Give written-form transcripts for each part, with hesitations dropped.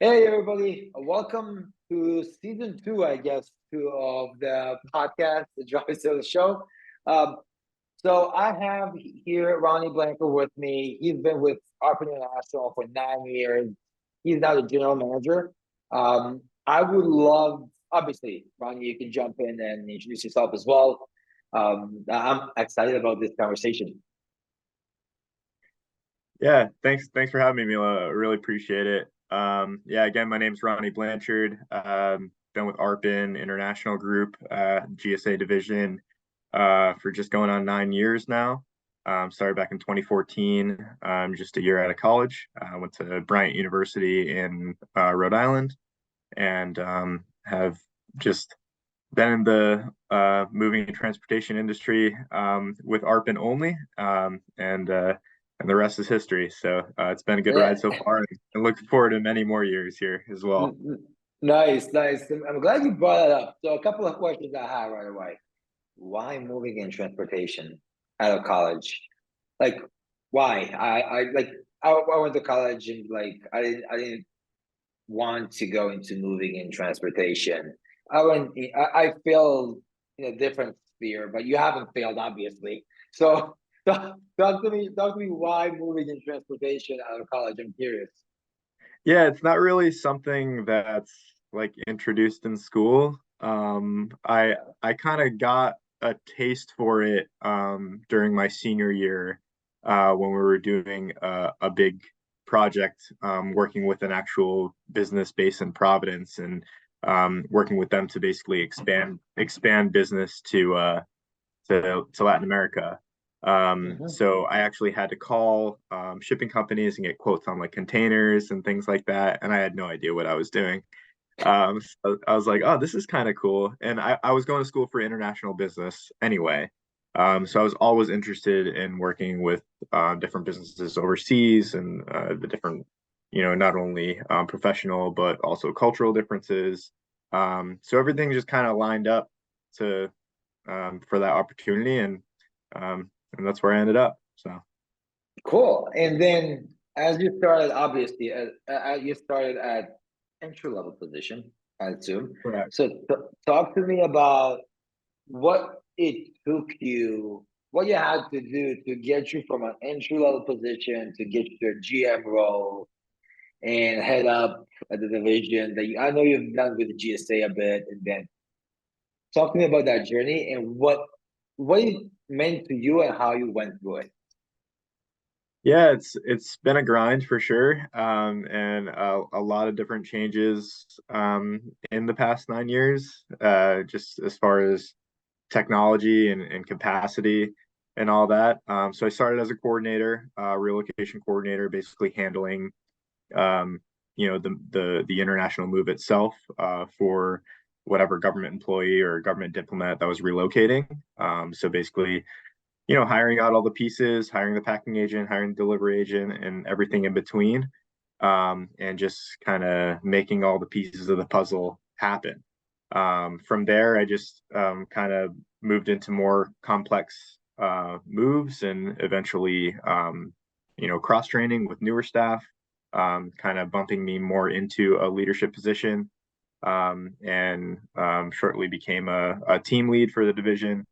Hey everybody, welcome to season two, I guess, of the podcast, the Drive Sales Show. Um, so I have here Ronnie Blanchard with me. He's been with Arpin International for 9 years. He's now the general manager. I would love, obviously, Ronnie, you can jump in and introduce yourself as well. I'm excited about this conversation. Yeah, thanks for having me, Mila. I really appreciate it. Yeah, again, my name's Ronnie Blanchard. Been with Arpin International Group, GSA division, for just going on 9 years now. Started back in 2014, just a year out of college. I went to Bryant University in Rhode Island, and have just been in the moving and transportation industry with Arpin only, and the rest is history. So it's been a good ride Yeah. so far, and looking forward to many more years here as well. Nice, nice. I'm glad you brought it up. So a couple of questions I have right away. Why moving in transportation out of college? Like, why? I went to college and I didn't want to go into moving in transportation. I failed in a different sphere, but you haven't failed, obviously. So talk to me why moving in transportation out of college. I'm curious. Yeah, it's not really something that's like introduced in school. I kind of got a taste for it during my senior year, when we were doing a big project, working with an actual business based in Providence, and working with them to basically expand business to Latin America. Mhm. So I actually had to call shipping companies and get quotes on like containers and things like that, and I had no idea what I was doing. So I was like, oh, this is kind of cool. And I was going to school for international business anyway. So I was always interested in working with different businesses overseas, and the different, not only professional but also cultural differences. So everything just kind of lined up to for that opportunity, and that's where I ended up. So Cool. And then as you started, obviously, as you started at entry level position, I assume. correct. So talk to me about what it took you, what you had to do to get you from an entry level position to get your GM role and head up at the division that I know you've done with the GSA a bit, and then talk to me about that journey and what it meant to you and how you went through it. Yeah, it's been a grind for sure, and a lot of different changes in the past 9 years, just as far as technology and capacity and all that. So I started as a coordinator, relocation coordinator, basically handling the international move itself, for whatever government employee or government diplomat that was relocating. So basically, hiring out all the pieces, hiring the packing agent, hiring the delivery agent, and everything in between, and just kind of making all the pieces of the puzzle happen. From there, I just kind of moved into more complex moves, and eventually, cross training with newer staff, kind of bumping me more into a leadership position, and shortly became a team lead for the division,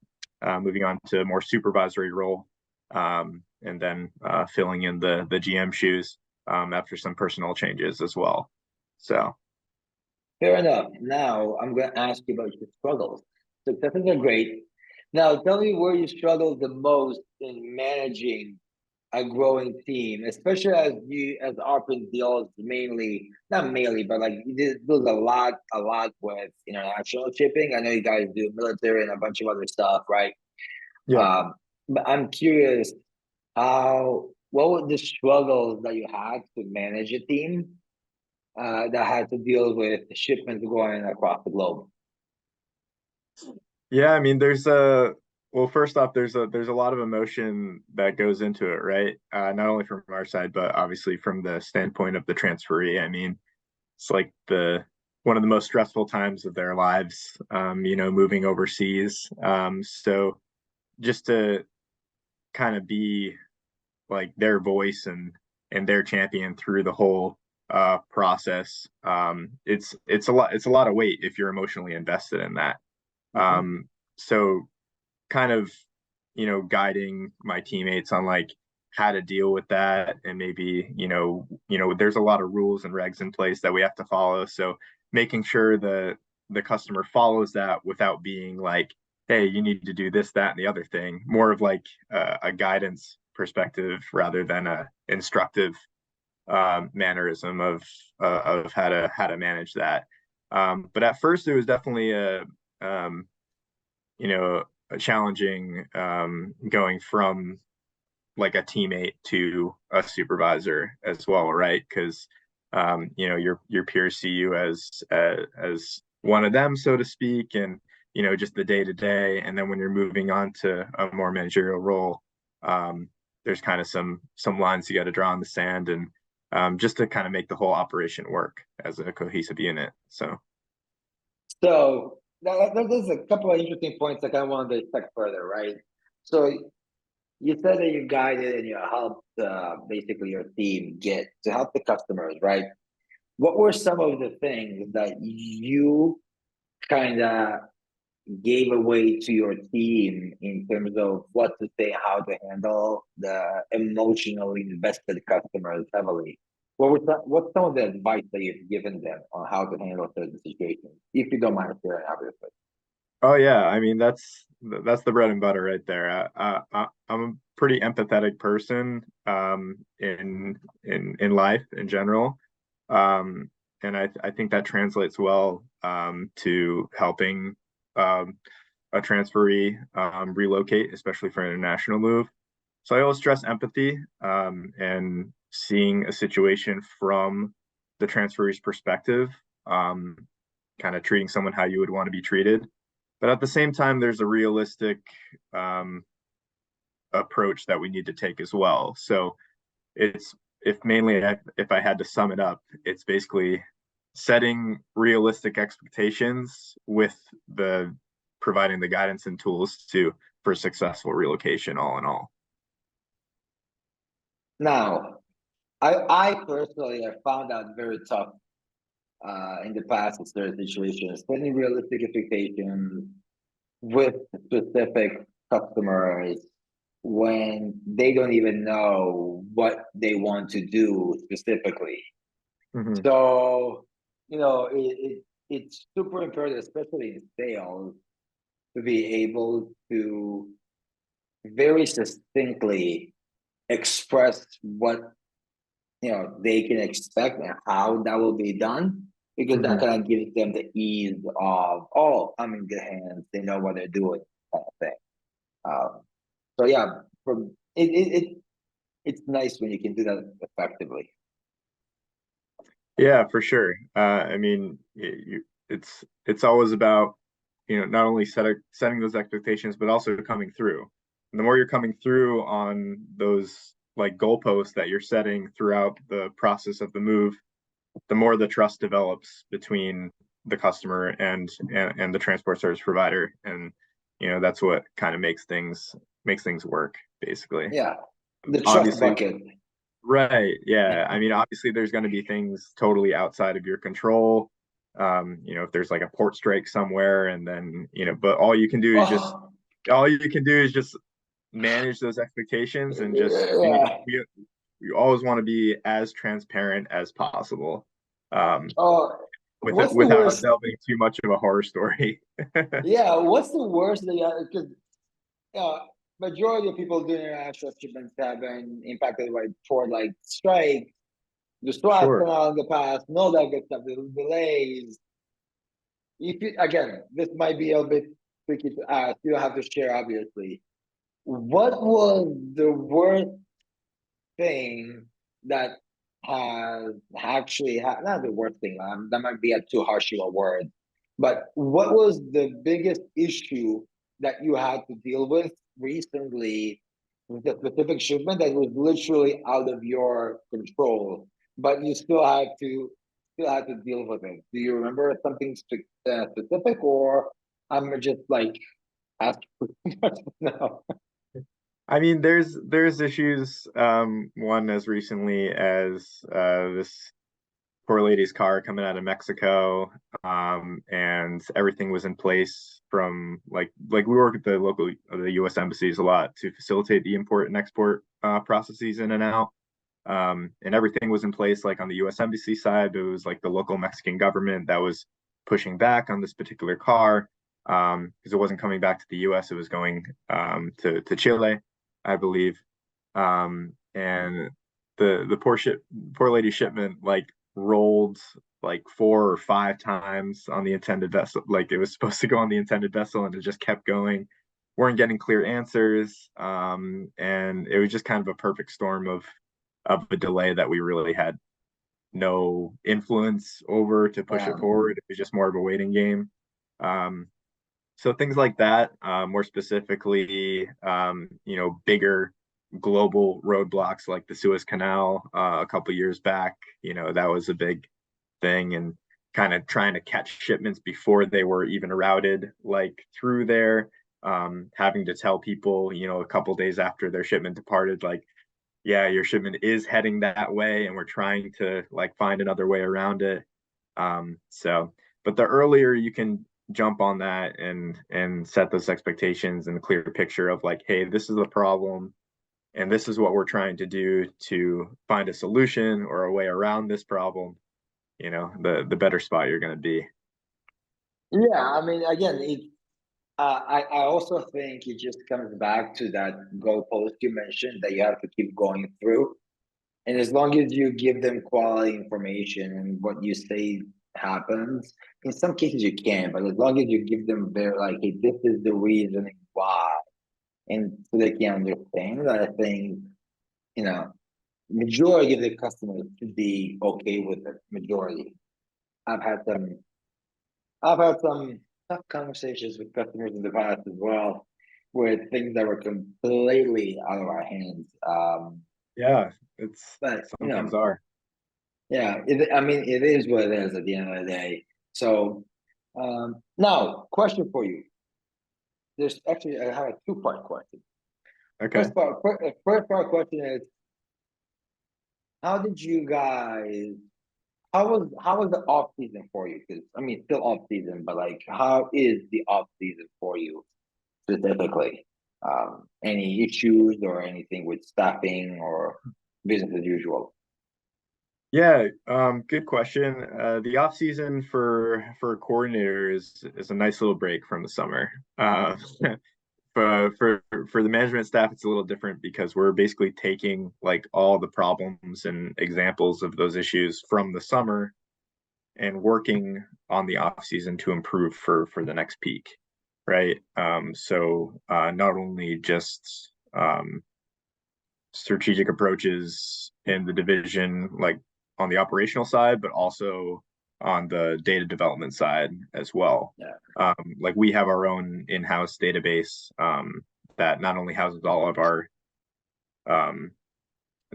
moving on to a more supervisory role, and then filling in the GM shoes after some personal changes as well. So, Fair enough. Now I'm going to ask you about your struggles. Successes are great. Now tell me where you struggled the most in managing a growing team, especially as Arpin deals mainly, not mainly, but like you deals a lot with international shipping. I know you guys do military and a bunch of other stuff, right? yeah. But I'm curious what were the struggles that you had to manage a team that had to deal with shipments going across the globe? Yeah, I mean, well, first off, there's a lot of emotion that goes into it, right? Not only from our side, but obviously from the standpoint of the transferee. I mean, it's like the one of the most stressful times of their lives, moving overseas. So just to kind of be like their voice and their champion through the whole process. It's a lot of weight if you're emotionally invested in that. Mhm. So kind of, guiding my teammates on like how to deal with that, and maybe, there's a lot of rules and regs in place that we have to follow. So making sure the customer follows that without being like, hey, you need to do this, that, and the other thing. More of like a guidance perspective rather than a instructive mannerism of how to manage that. But at first, it was definitely um, a challenging going from like a teammate to a supervisor as well, right? Because your peers see you as one of them, so to speak, and just the day to day. And then when you're moving on to a more managerial role, there's kind of some lines you got to draw in the sand, and just to kind of make the whole operation work as a cohesive unit. So So there's a couple of interesting points that I wanted to check further, right? So you said that you guided and you helped basically your team get to help the customers, right? What were some of the things that you kind of gave away to your team in terms of what to say, how to handle the emotionally invested customers heavily? What's some of the advice that you've given them on how to handle certain situations? If you don't mind sharing, obviously. oh yeah, I mean that's the bread and butter right there. I'm a pretty empathetic person in life in general, and I think that translates well to helping a transferee relocate, especially for an international move. So I always stress empathy and seeing a situation from the transferee's perspective, um, kind of treating someone how you would want to be treated. But at the same time, there's a realistic um, approach that we need to take as well. So it's if I had to sum it up, it's basically setting realistic expectations with the providing the guidance and tools to for successful relocation all in all. Now, I personally have found that very tough in the past in certain situations, setting realistic expectations with specific customers when they don't even know what they want to do specifically. Mm-hmm. So, it's super important, especially in sales, to be able to very succinctly express what they can expect and how that will be done, because that Mm-hmm. kind of gives them the ease of, oh, I'm in good hands, they know what they're doing, kind of thing. So yeah, from it's nice when you can do that effectively. Yeah, for sure. I mean, it's always about not only setting those expectations, but also coming through. And the more you're coming through on those like goalposts that you're setting throughout the process of the move, the more the trust develops between the customer and the transport service provider, and that's what kind of makes things work basically. Yeah, the trust Obviously, bucket. right. Yeah. I mean, obviously there's going to be things totally outside of your control. If there's like a port strike somewhere and then, but Oh, all you can do is just manage those expectations and just yeah. we always want to be as transparent as possible. Um, Oh, what's the without worst? delving too much of a horror story. Yeah, what's the worst that you because uh, majority of people doing international shipments have been impacted by port like strikes, the SWAT Sure. come out in the past, and all that good stuff, the delays. If you, again, this might be a bit tricky to ask. You don't have to share, obviously. What was the worst thing that has actually not the worst thing, that might be a too harsh of a word, but what was the biggest issue that you had to deal with recently with a specific shipment that was literally out of your control, but you still had to deal with it? Do you remember something specific, or I'm just like asking for too much now? I mean, there's issues. One as recently as this. poor lady's car coming out of Mexico, and everything was in place from like we work at the U.S. embassies a lot to facilitate the import and export processes in and out. And everything was in place like on the U.S. embassy side. It was like the local Mexican government that was pushing back on this particular car because it wasn't coming back to the U.S. It was going to Chile, I believe. And the poor lady shipment like rolled like 4 or 5 times on the intended vessel. Like it was supposed to go on the intended vessel, and it just kept going. Weren't getting clear answers, and it was just kind of a perfect storm of a delay that we really had no influence over to push Yeah. it forward. It was just more of a waiting game. So things like that, more specifically, bigger global roadblocks like the Suez Canal a couple years back, that was a big thing, and kind of trying to catch shipments before they were even routed like through there, having to tell people, a couple days after their shipment departed, like, yeah, your shipment is heading that way, and we're trying to like find another way around it. But the earlier you can jump on that and set those expectations and the clear picture of like, hey, this is the problem, and this is what we're trying to do to find a solution or a way around this problem, the better spot you're going to be. Yeah, I mean, again, I also think it just comes back to that goalpost you mentioned that you have to keep going through. And as long as you give them quality information and what you say happens, in some cases you can, but as long as you give them their like, hey, this is the reasoning why, and so they can understand, I think, majority of the customers should be okay with it. Majority. I've had some I've had some tough conversations with customers in the past as well, with things that were completely out of our hands. Yeah, it's But some things are. yeah, I mean, it is what it is at the end of the day. So, now, question for you. There's actually I have a two-part question. Okay. First part question is, how did you guys? How was the off season for you? Because I mean, still off season, but like, how is the off season for you specifically? Any issues or anything with staffing or business as usual? Yeah, good question. The off season for a coordinator is a nice little break from the summer. For the management staff, it's a little different because we're basically taking like all the problems and examples of those issues from the summer and working on the off season to improve for the next peak, right? So not only just strategic approaches in the division, like on the operational side, but also on the data development side as well. Yeah. Like we have our own in-house database that not only houses all of our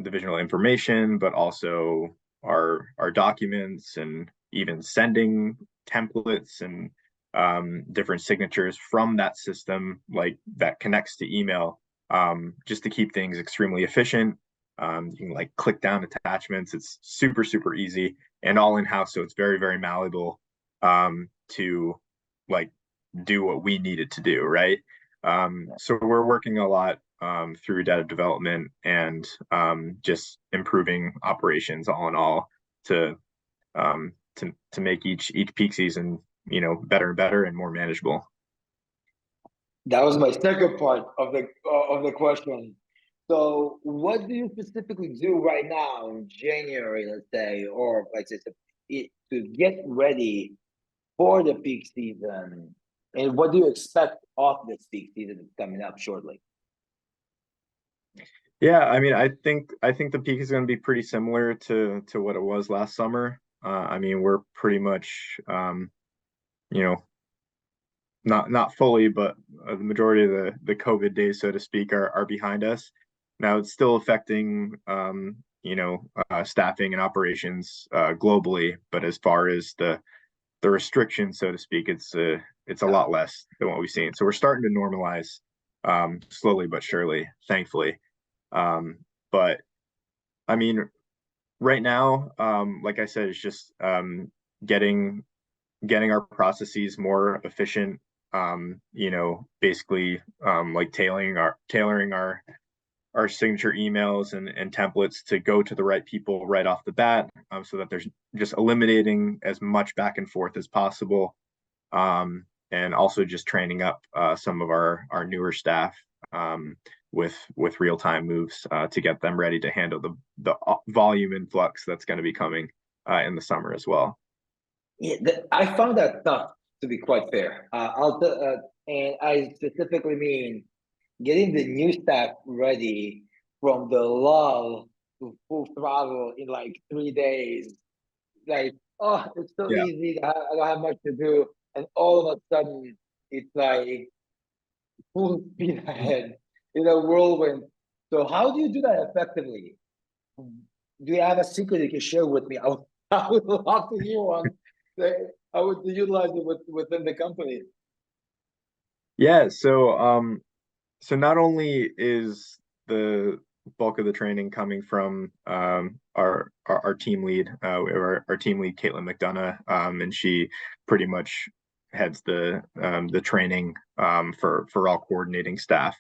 divisional information, but also our documents and even sending templates and different signatures from that system, like that connects to email, just to keep things extremely efficient. You can like click down attachments. It's super, super easy and all in-house. So it's very, very malleable to like do what we needed to do, right? So we're working a lot through data development and just improving operations all in all to make each peak season, better and better and more manageable. That was my second part of the question. So, what do you specifically do right now in January, let's say, or like I said, to get ready for the peak season? And what do you expect of this peak season that's coming up shortly? Yeah, I mean, I think the peak is going to be pretty similar to what it was last summer. I mean, we're pretty much, you know, not fully, but the majority of the COVID days, so to speak, are behind us. Now it's still affecting, staffing and operations globally, but as far as the restrictions, so to speak, it's a lot less than what we've seen. So we're starting to normalize, slowly but surely, thankfully. But I mean, right now, like I said, it's just getting getting our processes more efficient. Basically, like tailoring our signature emails and templates to go to the right people right off the bat, so that there's just eliminating as much back and forth as possible, and also just training up some of our newer staff, with real-time moves, to get them ready to handle the volume influx that's going to be coming in the summer as well. Yeah, I found that tough, to be quite fair. And I specifically mean getting the new staff ready from the lull to full throttle in like 3 days. Like, oh, it's so Yeah. easy. I don't have much to do, and all of a sudden, it's like full speed ahead in a whirlwind. So, how do you do that effectively? Do you have a secret you can share with me? I would love to hear one. I would utilize it within the company. Yeah, so not only is the bulk of the training coming from our team lead, we have our team lead Caitlin McDonough, and she pretty much heads the training, for all coordinating staff.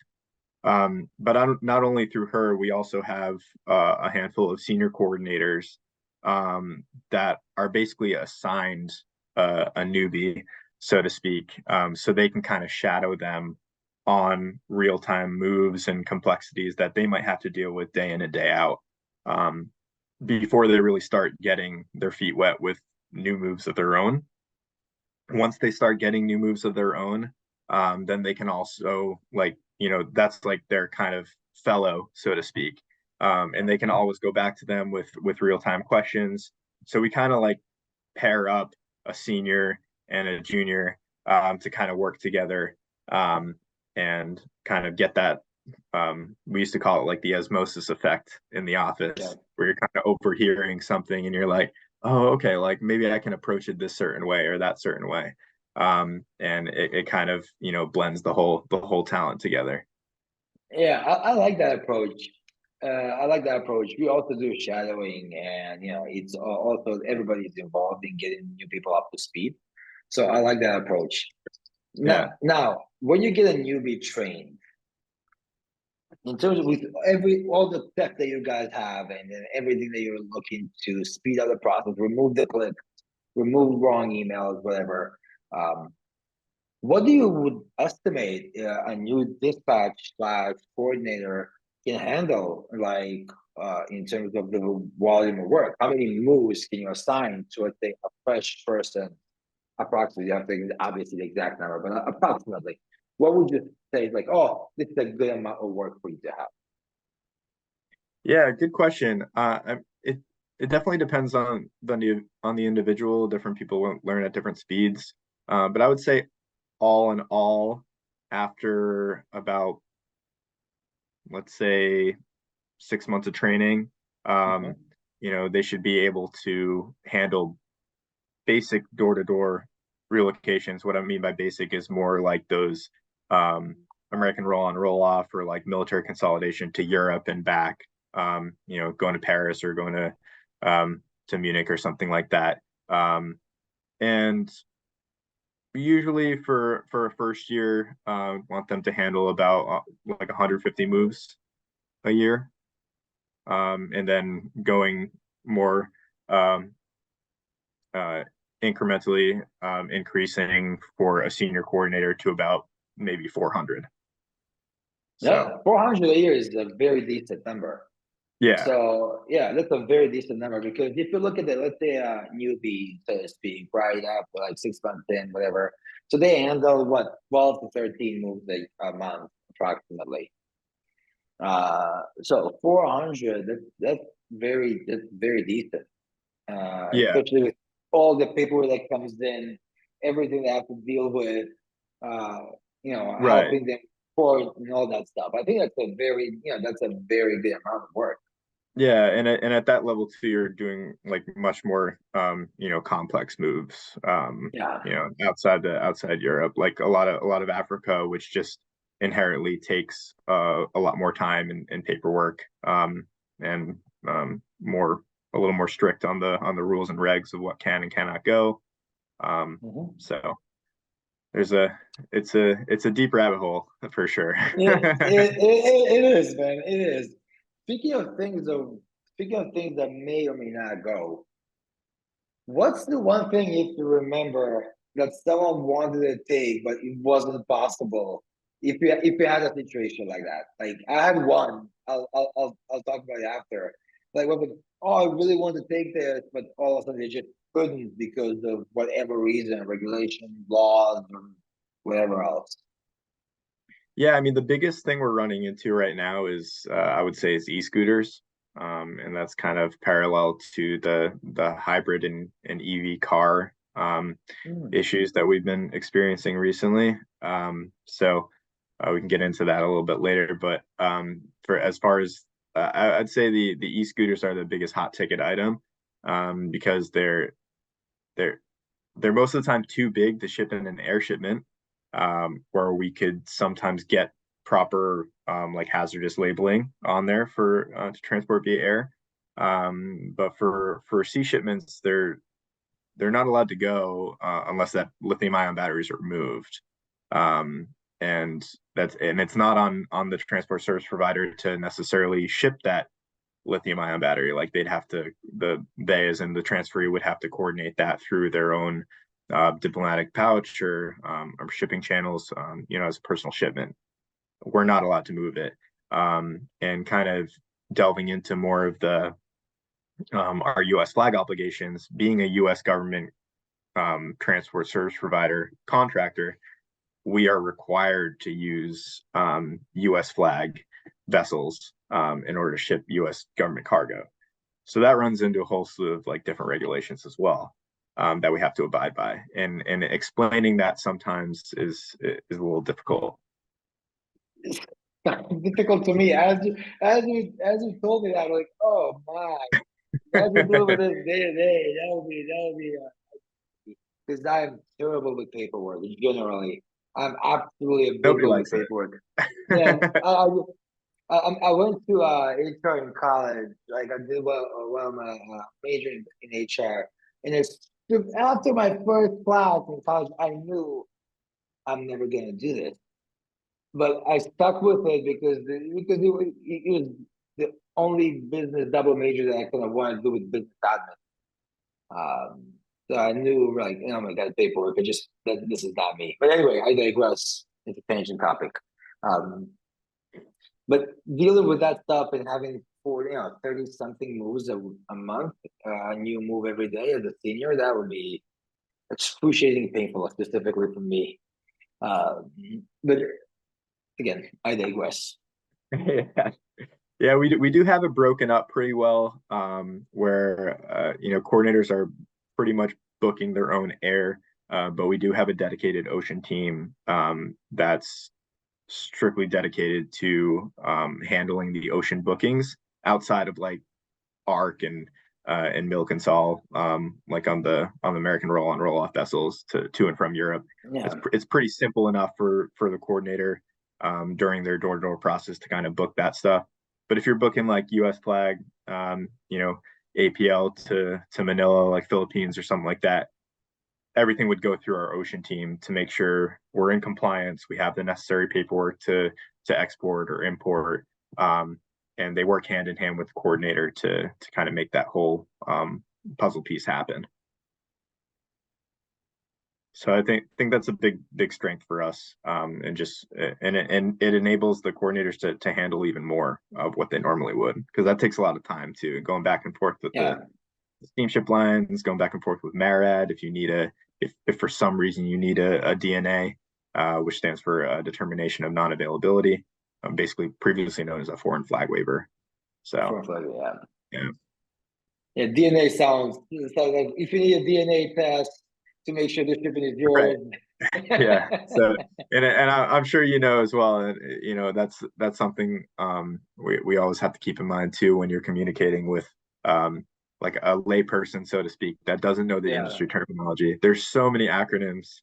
But not only through her, we also have a handful of senior coordinators, that are basically assigned a newbie, so to speak, so they can kind of shadow them on real-time moves and complexities that they might have to deal with day in and day out, um, before they really start getting their feet wet with new moves of their own. Once they start getting new moves of their own, then they can also, like, that's like their kind of fellow, so to speak. And they can always go back to them with real-time questions. So we kind of like pair up a senior and a junior, to kind of work together, and kind of get that. We used to call it like the osmosis effect in the Yeah. office, where you're kind of overhearing something and you're like, oh, okay, like maybe I can approach it this certain way or that certain way. And it kind of, blends the whole talent together. Yeah, I like that approach. I like that approach. We also do shadowing, and it's also everybody's involved in getting new people up to speed. So I like that approach. Yeah. Now, when you get a newbie trained, in terms of with all the tech that you guys have, and then everything that you're looking to speed up the process, remove the click, remove wrong emails, whatever. Um, what do you would estimate a new dispatch slash coordinator can handle, like in terms of the volume of work? How many moves can you assign to, let's say, a fresh person? Approximately, I think obviously the exact number, but approximately, what would you say? Like, oh, this is a good amount of work for you to have. Yeah, good question. It definitely depends on the individual. Different people learn at different speeds. But I would say all in all, after about, let's say, 6 months of training, Okay. um, they should be able to handle basic door-to-door relocations. What I mean by basic is more like those, American roll-on, roll-off, or like military consolidation to Europe and back. Going to Paris or going to Munich or something like that. And usually for a first year, want them to handle about, like 150 moves a year, and then going more, um, uh, incrementally, increasing for a senior coordinator to about maybe 400. So Yeah, 400 a year is a very decent number. yeah, So yeah, that's a very decent number, because if you look at it, let's say a newbie, so to speak, right after like 6 months in, whatever. So they handle what, 12 to 13 moves a month approximately. So 400, that's very decent. yeah, Especially with all the paperwork that comes in, everything they have to deal with, uh, right. helping them court and all that stuff. I think that's a very good amount of work. Yeah, and at that level too, you're doing like much more, complex moves, Yeah. outside Europe, like a lot of Africa, which just inherently takes a lot more time and paperwork, and more a little more strict on the rules and regs of what can and cannot go. Mhm. So there's a it's a deep rabbit hole for sure. It is, man. It is. Speaking of things, though, speaking of things that may or may not go, what's the one thing if you remember that someone wanted to take but it wasn't possible? If you had a situation like that, like I had one, I'll talk about it after. Like, oh, I really want to take this, but all of a sudden they just couldn't because of whatever reason, regulation, laws, or whatever else. Yeah, I mean the biggest thing we're running into right now is I would say is e-scooters. And that's kind of parallel to the hybrid and EV car Hmm. issues that we've been experiencing recently. So we can get into that a little bit later. But for as far as I'd say the e-scooters are the biggest hot ticket item because they're they're most of the time too big to ship in an air shipment, where we could sometimes get proper like hazardous labeling on there for to transport via air. But for sea shipments, they're not allowed to go unless that lithium ion batteries are removed. Um, and it's not on the transport service provider to necessarily ship that lithium ion battery. Like they as in the transferee would have to coordinate that through their own diplomatic pouch or shipping channels, as a personal shipment. We're not allowed to move it. And kind of delving into more of the our U.S. flag obligations, being a U.S. government transport service provider contractor, we are required to use U.S. flag vessels in order to ship U.S. government cargo. So that runs into a whole slew of like different regulations as well that we have to abide by, and explaining that sometimes is a little difficult. It's difficult to me as you told me that, I'm like, oh my, imagine dealing with this day to day. That would be because I'm terrible with paperwork generally. I'm absolutely Nobody abysmal with likes it. paperwork. Yeah, I went to HR in college. Like I did well my major in HR, and it's after my first class in college, I knew I'm never gonna do this, but I stuck with it because it was the only business double major that I kind of wanted to do with business admin. So I knew, like, oh my god, paperwork. This is not me. But anyway, I digress. It's a tangent topic. Um, but dealing with that stuff and having 30 something moves a month, a new move every day as a senior, that would be excruciating painful, specifically for me. But again, I digress. Yeah. Yeah, we do have it broken up pretty well, where coordinators are pretty much booking their own air, but we do have a dedicated ocean team that's strictly dedicated to handling the ocean bookings outside of like ARC and Milk and Sol, like on the American roll on roll off vessels to and from Europe. Yeah. It's pretty simple enough for the coordinator during their door to door process to kind of book that stuff. But if you're booking like U.S. flag, APL to Manila, like Philippines or something like that, everything would go through our ocean team to make sure we're in compliance. We have the necessary paperwork to export or import, and they work hand in hand with the coordinator to kind of make that whole puzzle piece happen. So I think that's a big strength for us, and it enables the coordinators to handle even more of what they normally would, because that takes a lot of time too, going back and forth with Yeah. the steamship lines, going back and forth with MARAD if for some reason you need a DNA, which stands for a determination of non-availability, basically previously known as a foreign flag waiver. So Yeah. yeah. Yeah, DNA sounds like if you need a DNA test to make sure the shipping is Right. yours. Yeah. So and I'm sure as well, and that's something we always have to keep in mind too when you're communicating with like a layperson, so to speak, that doesn't know the Yeah. industry terminology. There's so many acronyms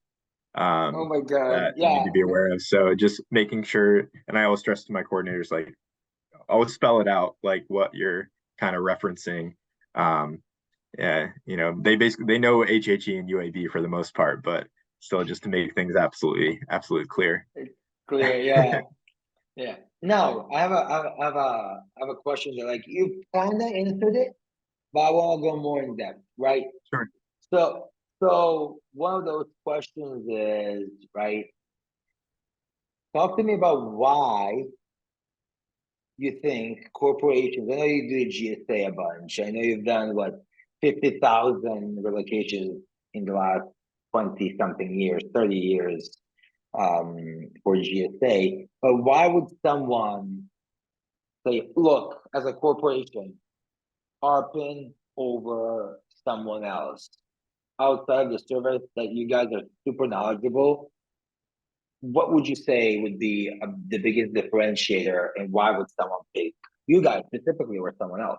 Oh my God. that you need Yeah. to be aware of. So just making sure, and I always stress to my coordinators, like always spell it out, like what you're kind of referencing, Yeah, they know HHE and UAB for the most part, but still just to make things absolutely clear. Clear, yeah. Yeah. Now, I have a question that like you kind of answered it, but I want to go more in depth, right? Sure. So, so one of those questions is, right? Talk to me about why you think corporations. I know you do GSA a bunch. I know you've done what 50,000 relocations in the last 20 something years, 30 years for GSA. But why would someone say, look, as a corporation, Arpin over someone else outside of the service that you guys are super knowledgeable? What would you say would be the biggest differentiator, and why would someone pick you guys specifically or someone else?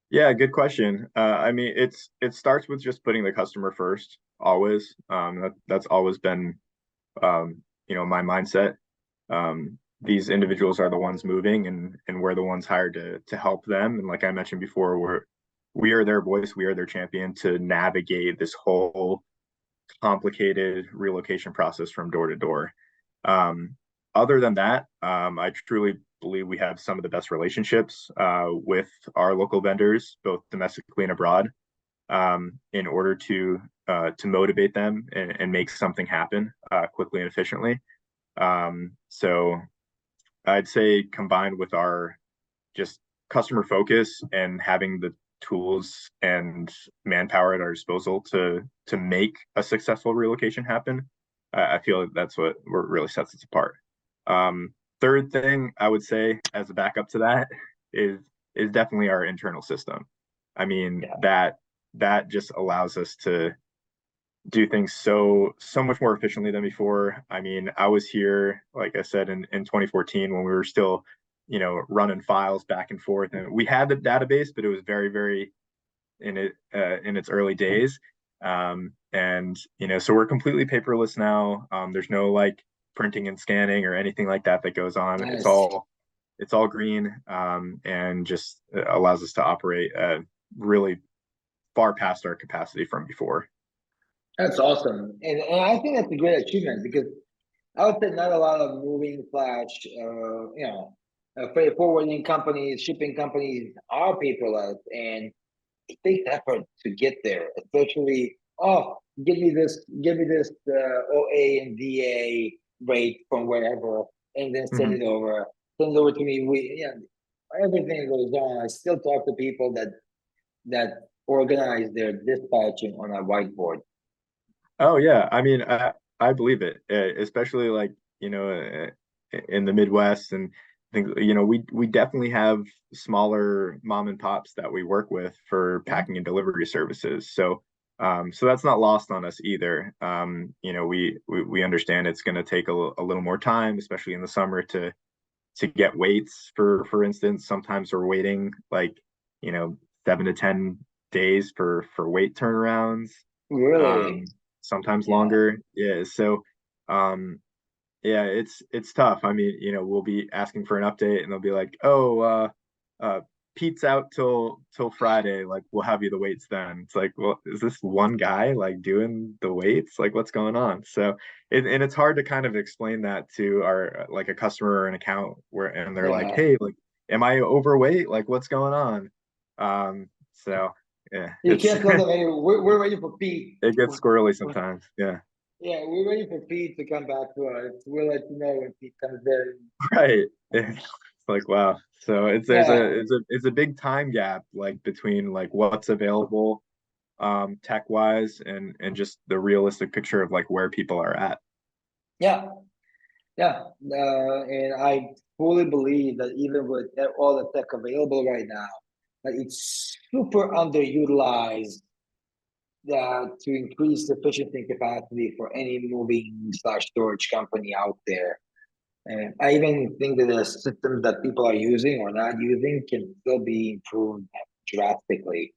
Yeah, good question. I mean, it starts with just putting the customer first, always. That's always been, my mindset. These individuals are the ones moving, and we're the ones hired to help them. And like I mentioned before, we are their voice, we are their champion to navigate this whole complicated relocation process from door to door. Um, Other than that, I truly believe we have some of the best relationships with our local vendors, both domestically and abroad, in order to motivate them and make something happen quickly and efficiently. So I'd say combined with our just customer focus and having the tools and manpower at our disposal to make a successful relocation happen, I feel like that's what really sets us apart. Third thing I would say as a backup to that is definitely our internal system. I mean, Yeah. that just allows us to do things so much more efficiently than before. I mean, I was here, like I said, in 2014 when we were still, running files back and forth, and we had the database, but it was very in its early days. And so we're completely paperless now. There's no like printing and scanning or anything like that that goes on. Nice. It's all green, and just allows us to operate really far past our capacity from before. That's awesome. And I think that's a great achievement because I would say not a lot of moving slash, freight forwarding companies, shipping companies are paperless, and it takes effort to get there, especially, oh, give me this OA and DA rate from wherever, and then Mhm. send it over to me. Everything goes on. I still talk to people that organize their dispatching on a whiteboard. Oh yeah, I mean, I believe it, especially like in the Midwest, and I think we definitely have smaller mom and pops that we work with for Mhm. packing and delivery services. So that's not lost on us either. We understand it's going to take a little more time, especially in the summer, to get weights. For instance, sometimes we're waiting like 7 to 10 days for weight turnarounds, Really? um, sometimes Yeah. longer. Yeah. So, um, yeah, it's tough. I mean, we'll be asking for an update, and they'll be like, "Oh, uh, Pete's out till Friday. Like, we'll have you the weights then." It's like, well, is this one guy like doing the weights? Like, what's going on? So, and it's hard to kind of explain that to our like a customer or an account and they're like, Yeah. "Hey, like, am I overweight? Like, what's going on?" So yeah, You it's can't tell them, hey, we're ready for Pete. it gets squirrely sometimes. Yeah. Yeah, we're waiting for Pete to come back to us. We'll let you know when Pete comes in. Right. It's like wow. So Yeah, it's a big time gap like between like what's available tech wise and just the realistic picture of like where people are at. yeah, yeah. And I fully believe that even with all the tech available right now, that it's super underutilized to increase efficiency and capacity for any moving slash storage company out there. And I even think that the systems that people are using or not using can still be improved drastically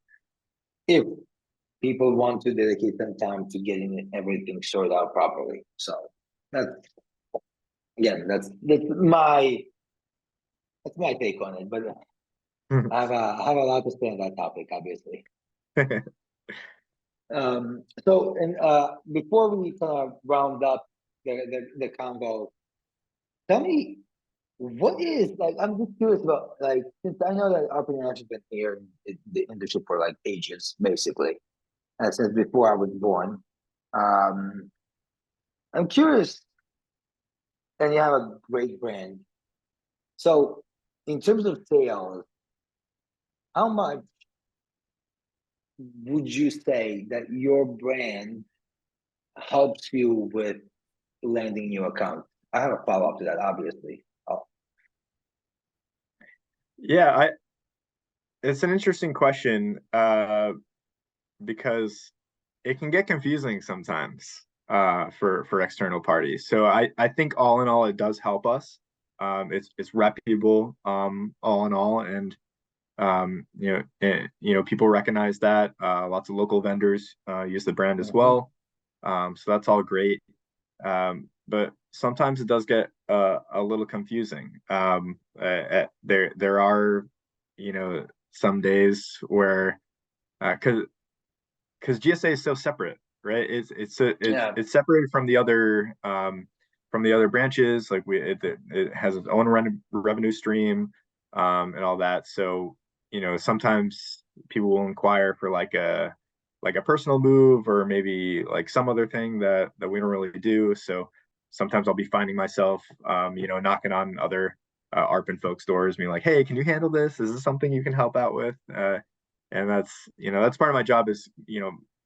if people want to dedicate some time to getting everything sorted out properly. So that's again, that's my take on it. But I have a lot to say on that topic, obviously. So, and before we kind of round up the convo, tell me what is like. I'm just curious about like since I know that Arpin International has been here in the industry for like ages, basically, and since before I was born. Um, I'm curious, and you have a great brand. So, in terms of sales, how much would you say that your brand helps you with landing new accounts? I have a follow up to that, obviously. Oh, Yeah, it's an interesting question, because it can get confusing sometimes, for external parties. So I think all in all, it does help us. It's reputable, all in all, and people recognize that. Lots of local vendors use the brand as mhm. well. So that's all great. But sometimes it does get a little confusing. There are, some days where, because GSA is so separate, right? Yeah. It's separated from the other branches. Like it has its own revenue stream, and all that. So sometimes people will inquire for like a personal move or maybe like some other thing that we don't really do. So sometimes I'll be finding myself, knocking on other Arpin folks' doors, being like, "Hey, can you handle this? Is this something you can help out with?" And that's part of my job is,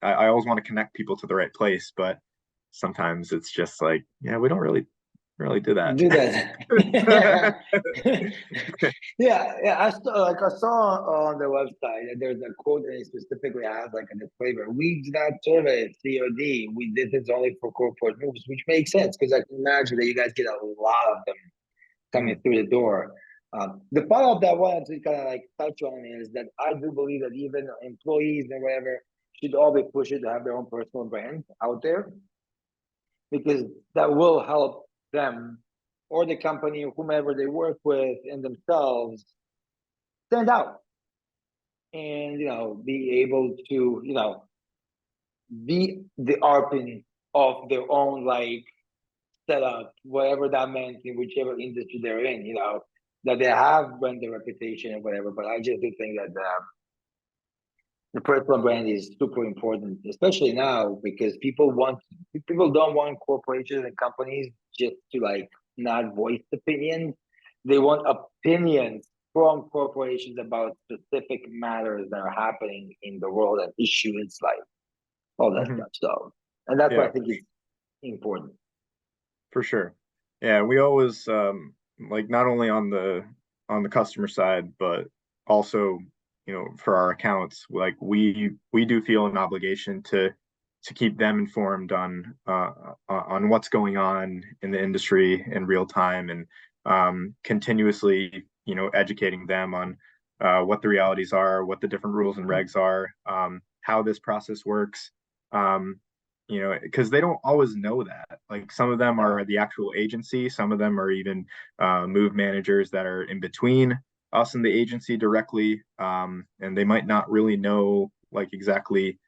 I always want to connect people to the right place, but sometimes it's just like, yeah, we don't really do that. Do that. Yeah. Yeah, I saw like I saw on the website that there's a quote that it specifically has like a disclaimer. We do not survey COD. We did this only for corporate moves, which makes sense because I can imagine that you guys get a lot of them coming Mm, through the door. The follow up that I wanted to kind of like touch on is that I do believe that even employees and whatever should all be pushed to have their own personal brand out there because that will help them or the company or whomever they work with and themselves stand out and be able to be the arpin of their own like setup, whatever that meant in whichever industry they're in, that they have brand their reputation and whatever. But I just do think that the personal brand is super important, especially now because people don't want corporations and companies just to like not voice opinions. They want opinions from corporations about specific matters that are happening in the world and issues like all that mhm. stuff. So, and that's why Yeah, I think it's important. for sure. Yeah, we always, like not only on the customer side, but also, for our accounts, like we do feel an obligation to keep them informed on what's going on in the industry in real time, and continuously, educating them on what the realities are, what the different rules and regs are, how this process works. Um, because they don't always know that. Like some of them Yeah. are the actual agency, some of them are even move managers that are in between us and the agency directly, and they might not really know like exactly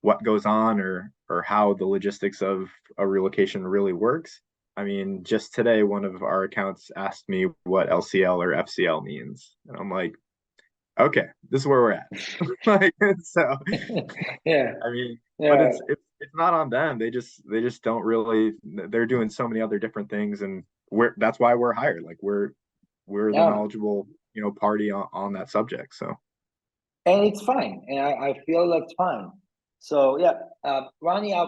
what goes on or how the logistics of a relocation really works. I mean, just today, one of our accounts asked me what LCL or FCL means, and I'm like, okay, this is where we're at. Like, so Yeah. I mean, but Yeah. it's not on them. They just don't really. They're doing so many other different things, and that's why we're hired. Like we're the Yeah. knowledgeable, party on that subject. So And it's fine. And I feel that's fine. So yeah, Ronnie, I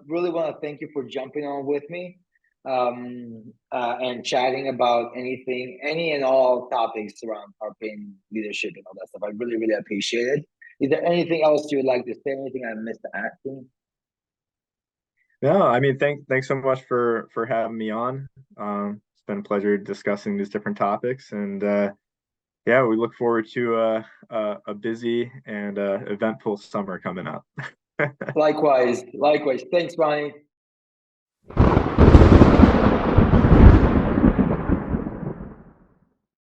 really want to thank you for jumping on with me and chatting about any and all topics around our pain leadership and all that stuff. I really, really appreciate it. Is there anything else you would like to say? Anything I missed asking? no, I mean, thanks so much for having me on. It's been a pleasure discussing these different topics, and yeah, we look forward to a busy and eventful summer coming up. Likewise, likewise. Thanks, Ronnie.